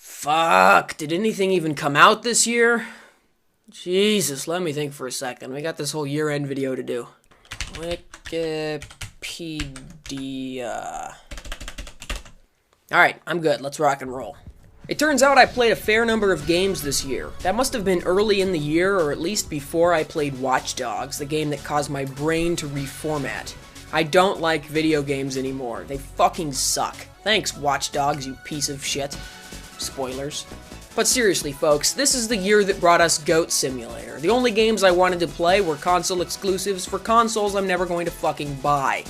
Fuck, did anything even come out this year? Jesus, let me think for a second. We got this whole year-end video to do. Wikipedia. Alright, I'm good. Let's rock and roll. It turns out I played a fair number of games this year. That must have been early in the year, or at least before I played Watch Dogs, the game that caused my brain to reformat. I don't like video games anymore. They fucking suck. Thanks, Watch Dogs, you piece of shit. Spoilers. But seriously, folks, this is the year that brought us Goat Simulator. The only games I wanted to play were console exclusives for consoles I'm never going to fucking buy.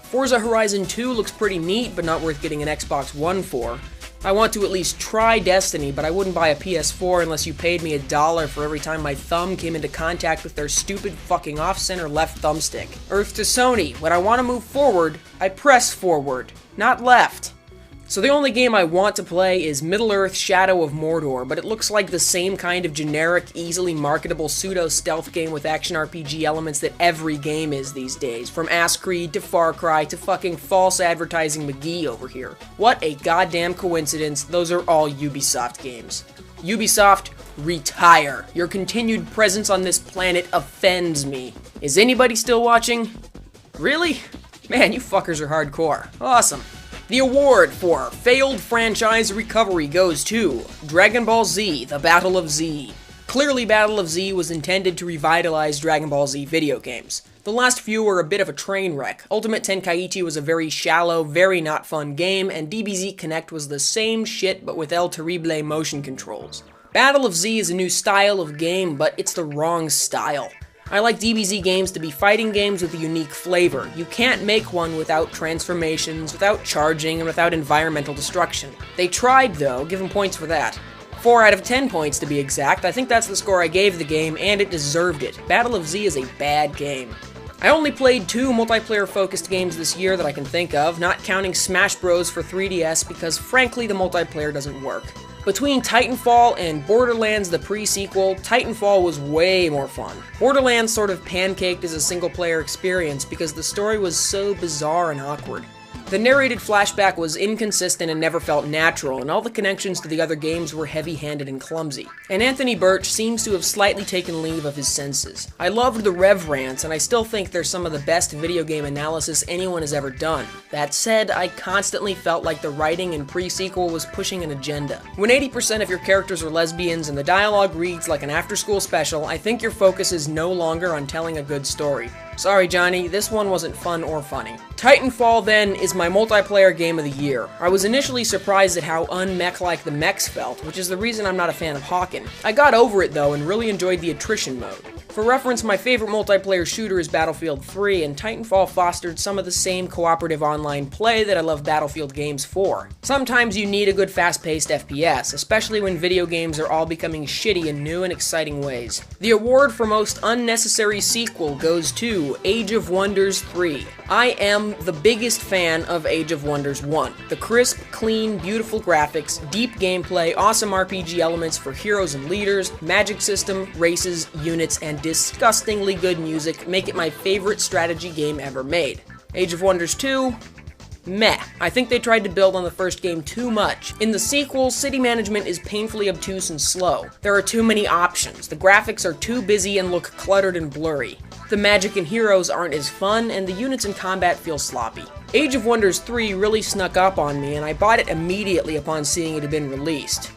Forza Horizon 2 looks pretty neat, but not worth getting an Xbox One for. I want to at least try Destiny, but I wouldn't buy a PS4 unless you paid me $1 for every time my thumb came into contact with their stupid fucking off-center left thumbstick. Earth to Sony, when I want to move forward, I press forward, not left. So the only game I want to play is Middle-earth: Shadow of Mordor, but it looks like the same kind of generic, easily marketable pseudo-stealth game with action RPG elements that every game is these days, from Ass Creed to Far Cry to fucking false advertising McGee over here. What a goddamn coincidence, those are all Ubisoft games. Ubisoft, retire. Your continued presence on this planet offends me. Is anybody still watching? Really? Man, you fuckers are hardcore. Awesome. The award for failed franchise recovery goes to Dragon Ball Z: The Battle of Z. Clearly, Battle of Z was intended to revitalize Dragon Ball Z video games. The last few were a bit of a train wreck. Ultimate Tenkaichi was a very shallow, very not fun game, and DBZ Connect was the same shit but with El Terrible motion controls. Battle of Z is a new style of game, but it's the wrong style. I like DBZ games to be fighting games with a unique flavor. You can't make one without transformations, without charging, and without environmental destruction. They tried, though. Give them points for that. 4 out of 10 points to be exact. I think that's the score I gave the game, and it deserved it. Battle of Z is a bad game. I only played 2 multiplayer-focused games this year that I can think of, not counting Smash Bros. For 3DS, because frankly the multiplayer doesn't work. Between Titanfall and Borderlands the pre-sequel, Titanfall was way more fun. Borderlands sort of pancaked as a single-player experience because the story was so bizarre and awkward. The narrated flashback was inconsistent and never felt natural, and all the connections to the other games were heavy-handed and clumsy. And Anthony Birch seems to have slightly taken leave of his senses. I loved the Rev rants, and I still think they're some of the best video game analysis anyone has ever done. That said, I constantly felt like the writing in pre-sequel was pushing an agenda. When 80% of your characters are lesbians and the dialogue reads like an after-school special, I think your focus is no longer on telling a good story. Sorry, Johnny, this one wasn't fun or funny. Titanfall, then, is my multiplayer game of the year. I was initially surprised at how un-mech-like the mechs felt, which is the reason I'm not a fan of Hawken. I got over it, though, and really enjoyed the attrition mode. For reference, my favorite multiplayer shooter is Battlefield 3, and Titanfall fostered some of the same cooperative online play that I love Battlefield games for. Sometimes you need a good fast-paced FPS, especially when video games are all becoming shitty in new and exciting ways. The award for most unnecessary sequel goes to Age of Wonders 3. I am the biggest fan of Age of Wonders 1. The crisp, clean, beautiful graphics, deep gameplay, awesome RPG elements for heroes and leaders, magic system, races, units, and disgustingly good music make it my favorite strategy game ever made. Age of Wonders 2? Meh. I think they tried to build on the first game too much. In the sequel, city management is painfully obtuse and slow. There are too many options. The graphics are too busy and look cluttered and blurry. The magic and heroes aren't as fun, and the units in combat feel sloppy. Age of Wonders 3 really snuck up on me, and I bought it immediately upon seeing it had been released.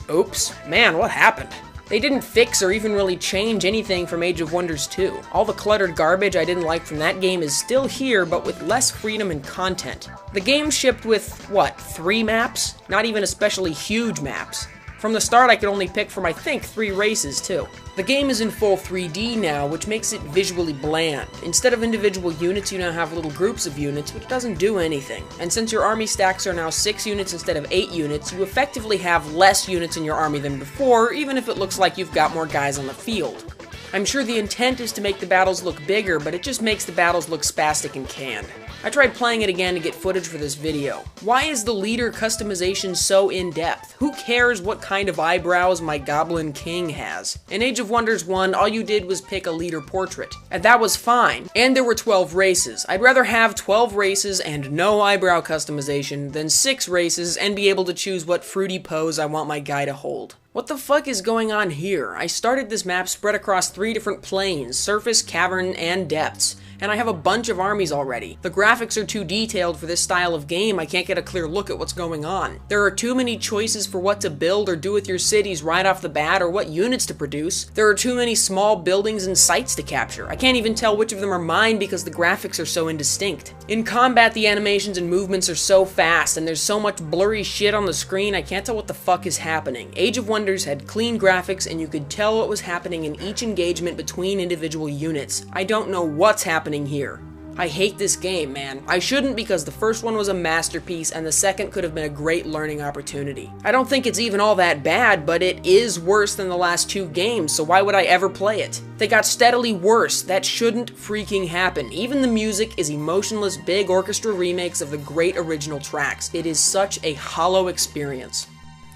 Oops. Man, what happened? They didn't fix or even really change anything from Age of Wonders 2. All the cluttered garbage I didn't like from that game is still here, but with less freedom and content. The game shipped with, what, 3 maps? Not even especially huge maps. From the start, I could only pick from, I think, 3 races, too. The game is in full 3D now, which makes it visually bland. Instead of individual units, you now have little groups of units, which doesn't do anything. And since your army stacks are now 6 units instead of 8 units, you effectively have less units in your army than before, even if it looks like you've got more guys on the field. I'm sure the intent is to make the battles look bigger, but it just makes the battles look spastic and canned. I tried playing it again to get footage for this video. Why is the leader customization so in-depth? Who cares what kind of eyebrows my Goblin King has? In Age of Wonders 1, all you did was pick a leader portrait, and that was fine. And there were 12 races. I'd rather have 12 races and no eyebrow customization than 6 races and be able to choose what fruity pose I want my guy to hold. What the fuck is going on here? I started this map spread across 3 different planes, surface, cavern, and depths, and I have a bunch of armies already. The graphics are too detailed for this style of game, I can't get a clear look at what's going on. There are too many choices for what to build or do with your cities right off the bat, or what units to produce. There are too many small buildings and sites to capture. I can't even tell which of them are mine because the graphics are so indistinct. In combat, the animations and movements are so fast, and there's so much blurry shit on the screen, I can't tell what the fuck is happening. Age of Wonders had clean graphics, and you could tell what was happening in each engagement between individual units. I don't know what's happening here. I hate this game, man. I shouldn't because the first one was a masterpiece and the second could have been a great learning opportunity. I don't think it's even all that bad, but it is worse than the last 2 games, so why would I ever play it? They got steadily worse. That shouldn't freaking happen. Even the music is emotionless big orchestra remakes of the great original tracks. It is such a hollow experience.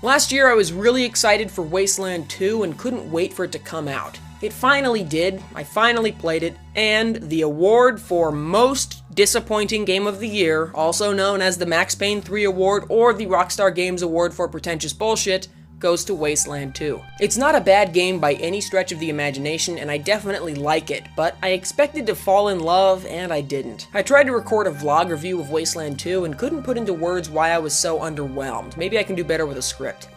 Last year I was really excited for Wasteland 2 and couldn't wait for it to come out. It finally did, I finally played it, and the award for Most Disappointing Game of the Year, also known as the Max Payne 3 Award or the Rockstar Games Award for Pretentious Bullshit, goes to Wasteland 2. It's not a bad game by any stretch of the imagination, and I definitely like it, but I expected to fall in love, and I didn't. I tried to record a vlog review of Wasteland 2 and couldn't put into words why I was so underwhelmed. Maybe I can do better with a script.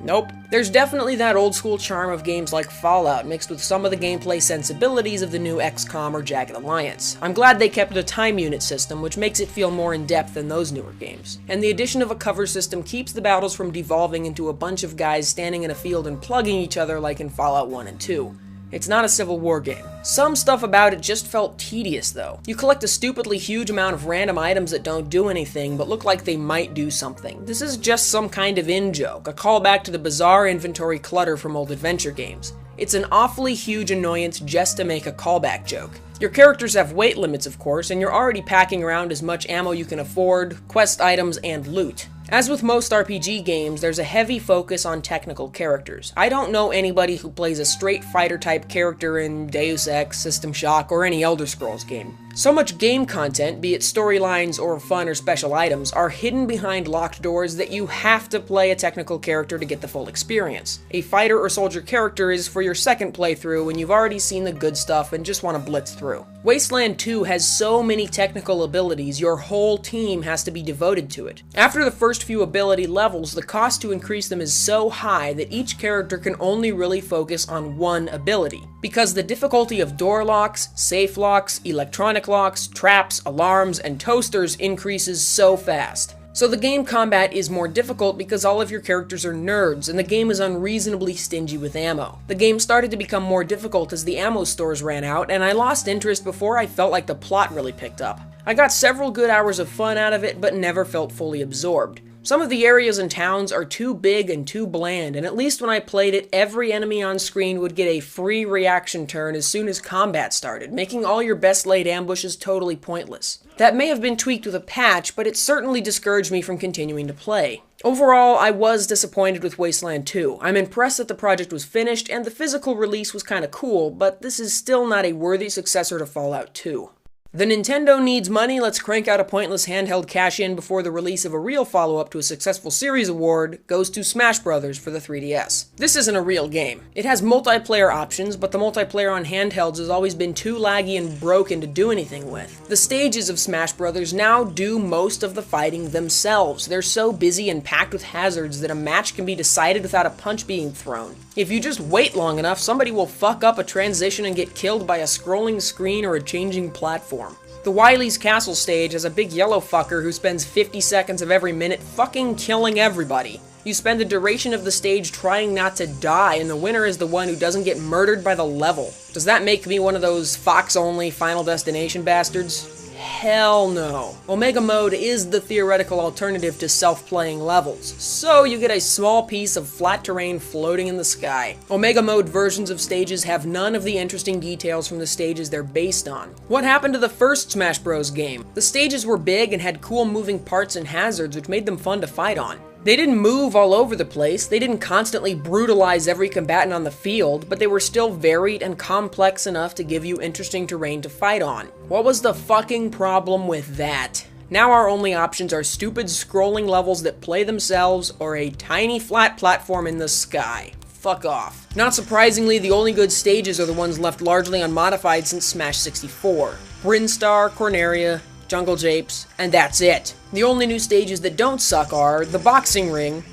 Nope. There's definitely that old school charm of games like Fallout mixed with some of the gameplay sensibilities of the new XCOM or Jagged Alliance. I'm glad they kept a time unit system, which makes it feel more in-depth than those newer games. And the addition of a cover system keeps the battles from devolving into a bunch of guys standing in a field and plugging each other like in Fallout 1 and 2. It's not a Civil War game. Some stuff about it just felt tedious, though. You collect a stupidly huge amount of random items that don't do anything, but look like they might do something. This is just some kind of in-joke, a callback to the bizarre inventory clutter from old adventure games. It's an awfully huge annoyance just to make a callback joke. Your characters have weight limits, of course, and you're already packing around as much ammo you can afford, quest items, and loot. As with most RPG games, there's a heavy focus on technical characters. I don't know anybody who plays a straight fighter-type character in Deus Ex, System Shock, or any Elder Scrolls game. So much game content, be it storylines or fun or special items, are hidden behind locked doors that you have to play a technical character to get the full experience. A fighter or soldier character is for your second playthrough when you've already seen the good stuff and just want to blitz through. Wasteland 2 has so many technical abilities, your whole team has to be devoted to it. After the first few ability levels, the cost to increase them is so high that each character can only really focus on one ability. Because the difficulty of door locks, safe locks, electronic locks, traps, alarms, and toasters increases so fast. So the game combat is more difficult because all of your characters are nerds, and the game is unreasonably stingy with ammo. The game started to become more difficult as the ammo stores ran out, and I lost interest before I felt like the plot really picked up. I got several good hours of fun out of it, but never felt fully absorbed. Some of the areas and towns are too big and too bland, and at least when I played it, every enemy on screen would get a free reaction turn as soon as combat started, making all your best laid ambushes totally pointless. That may have been tweaked with a patch, but it certainly discouraged me from continuing to play. Overall, I was disappointed with Wasteland 2. I'm impressed that the project was finished, and the physical release was kinda cool, but this is still not a worthy successor to Fallout 2. The Nintendo needs money, let's crank out a pointless handheld cash-in before the release of a real follow-up to a successful series award goes to Smash Bros. For the 3DS. This isn't a real game. It has multiplayer options, but the multiplayer on handhelds has always been too laggy and broken to do anything with. The stages of Smash Bros. Now do most of the fighting themselves. They're so busy and packed with hazards that a match can be decided without a punch being thrown. If you just wait long enough, somebody will fuck up a transition and get killed by a scrolling screen or a changing platform. The Wily's Castle stage has a big yellow fucker who spends 50 seconds of every minute fucking killing everybody. You spend the duration of the stage trying not to die, and the winner is the one who doesn't get murdered by the level. Does that make me one of those Fox-only Final Destination bastards? Hell no. Omega Mode is the theoretical alternative to self-playing levels, so you get a small piece of flat terrain floating in the sky. Omega Mode versions of stages have none of the interesting details from the stages they're based on. What happened to the first Smash Bros. Game? The stages were big and had cool moving parts and hazards which made them fun to fight on. They didn't move all over the place, they didn't constantly brutalize every combatant on the field, but they were still varied and complex enough to give you interesting terrain to fight on. What was the fucking problem with that? Now our only options are stupid scrolling levels that play themselves or a tiny flat platform in the sky. Fuck off. Not surprisingly, the only good stages are the ones left largely unmodified since Smash 64. Brinstar, Corneria, Jungle Japes, and that's it. The only new stages that don't suck are the boxing ring,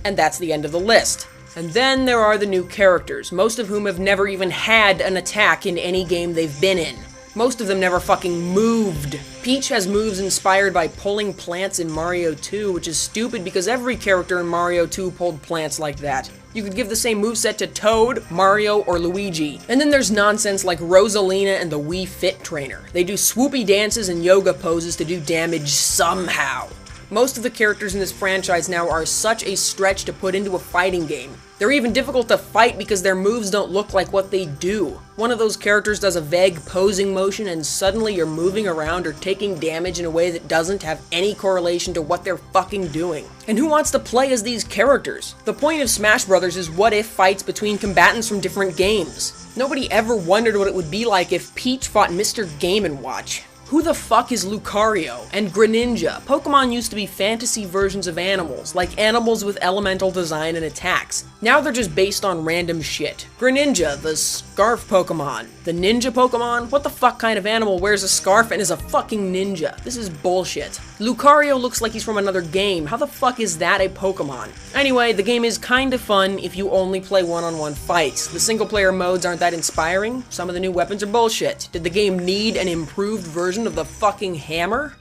and that's the end of the list. And then there are the new characters, most of whom have never even had an attack in any game they've been in. Most of them never fucking moved. Peach has moves inspired by pulling plants in Mario 2, which is stupid because every character in Mario 2 pulled plants like that. You could give the same moveset to Toad, Mario, or Luigi. And then there's nonsense like Rosalina and the Wii Fit Trainer. They do swoopy dances and yoga poses to do damage somehow. Most of the characters in this franchise now are such a stretch to put into a fighting game. They're even difficult to fight because their moves don't look like what they do. One of those characters does a vague posing motion and suddenly you're moving around or taking damage in a way that doesn't have any correlation to what they're fucking doing. And who wants to play as these characters? The point of Smash Bros. Is what if fights between combatants from different games. Nobody ever wondered what it would be like if Peach fought Mr. Game & Watch. Who the fuck is Lucario? And Greninja? Pokemon used to be fantasy versions of animals, like animals with elemental design and attacks. Now they're just based on random shit. Greninja, the scarf Pokemon. The ninja Pokemon? What the fuck kind of animal wears a scarf and is a fucking ninja? This is bullshit. Lucario looks like he's from another game. How the fuck is that a Pokemon? Anyway, the game is kinda fun if you only play one-on-one fights. The single-player modes aren't that inspiring. Some of the new weapons are bullshit. Did the game need an improved version of the fucking hammer?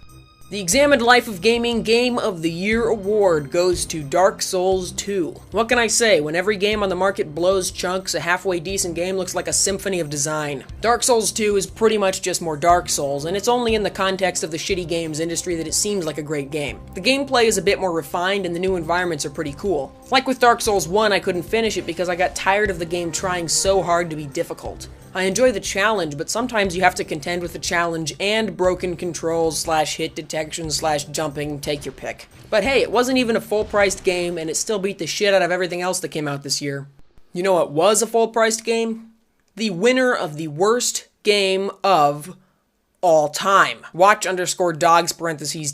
The Examined Life of Gaming Game of the Year award goes to Dark Souls 2. What can I say? When every game on the market blows chunks, a halfway decent game looks like a symphony of design. Dark Souls 2 is pretty much just more Dark Souls, and it's only in the context of the shitty games industry that it seems like a great game. The gameplay is a bit more refined and the new environments are pretty cool. Like with Dark Souls 1, I couldn't finish it because I got tired of the game trying so hard to be difficult. I enjoy the challenge, but sometimes you have to contend with the challenge and broken controls / hit detection / jumping, take your pick. But hey, it wasn't even a full-priced game, and it still beat the shit out of everything else that came out this year. You know what was a full-priced game? The winner of the worst game of all time. Watch_dogs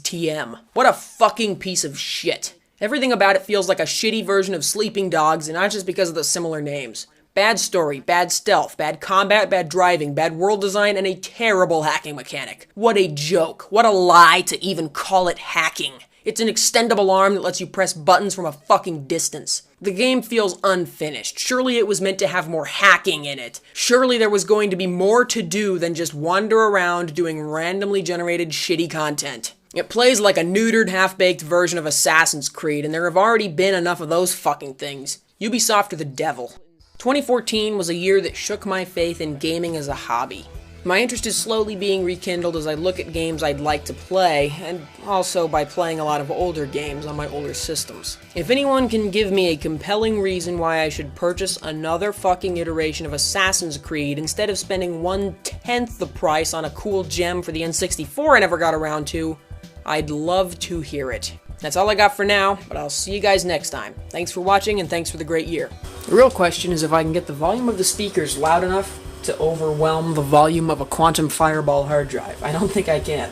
(TM). What a fucking piece of shit. Everything about it feels like a shitty version of Sleeping Dogs, and not just because of the similar names. Bad story, bad stealth, bad combat, bad driving, bad world design, and a terrible hacking mechanic. What a joke. What a lie to even call it hacking. It's an extendable arm that lets you press buttons from a fucking distance. The game feels unfinished. Surely it was meant to have more hacking in it. Surely there was going to be more to do than just wander around doing randomly generated shitty content. It plays like a neutered, half-baked version of Assassin's Creed, and there have already been enough of those fucking things. Ubisoft are the devil. 2014 was a year that shook my faith in gaming as a hobby. My interest is slowly being rekindled as I look at games I'd like to play, and also by playing a lot of older games on my older systems. If anyone can give me a compelling reason why I should purchase another fucking iteration of Assassin's Creed instead of spending 1/10 the price on a cool gem for the N64 I never got around to, I'd love to hear it. That's all I got for now, but I'll see you guys next time. Thanks for watching, and thanks for the great year. The real question is if I can get the volume of the speakers loud enough to overwhelm the volume of a Quantum Fireball hard drive. I don't think I can.